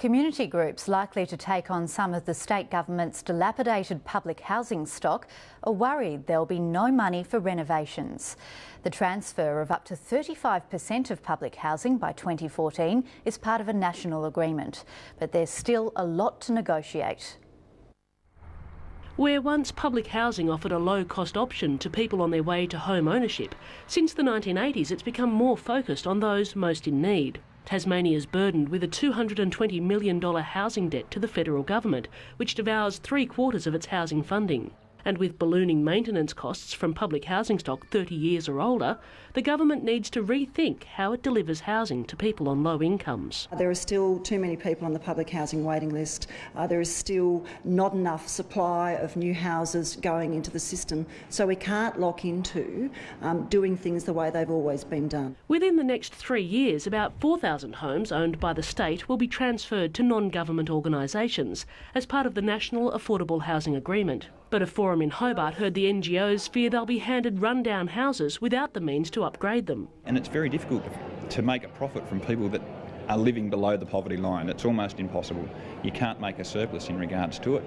Community groups likely to take on some of the state government's dilapidated public housing stock are worried there'll be no money for renovations. The transfer of up to 35% of public housing by 2014 is part of a national agreement, but there's still a lot to negotiate. Where once public housing offered a low-cost option to people on their way to home ownership, since the 1980s it's become more focused on those most in need. Tasmania is burdened with a $220 million housing debt to the federal government, which devours 3/4 of its housing funding. And with ballooning maintenance costs from public housing stock 30 years or older, the government needs to rethink how it delivers housing to people on low incomes. There are still too many people on the public housing waiting list. There is still not enough supply of new houses going into the system, so we can't lock into doing things the way they've always been done. Within the next 3 years, about 4,000 homes owned by the state will be transferred to non-government organisations as part of the National Affordable Housing Agreement. But a forum in Hobart heard the NGOs fear they'll be handed rundown houses without the means to upgrade them. And it's very difficult to make a profit from people that are living below the poverty line. It's almost impossible. You can't make a surplus in regards to it.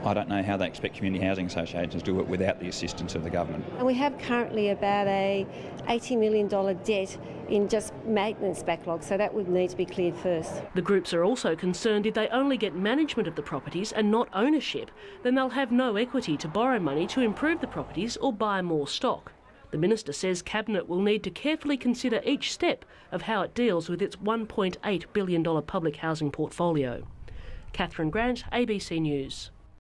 I don't know how they expect community housing associations to do it without the assistance of the government. And we have currently about a $80 million debt in just maintenance backlog, so that would need to be cleared first. The groups are also concerned if they only get management of the properties and not ownership, then they'll have no equity to borrow money to improve the properties or buy more stock. The Minister says Cabinet will need to carefully consider each step of how it deals with its $1.8 billion public housing portfolio. Catherine Grant, ABC News.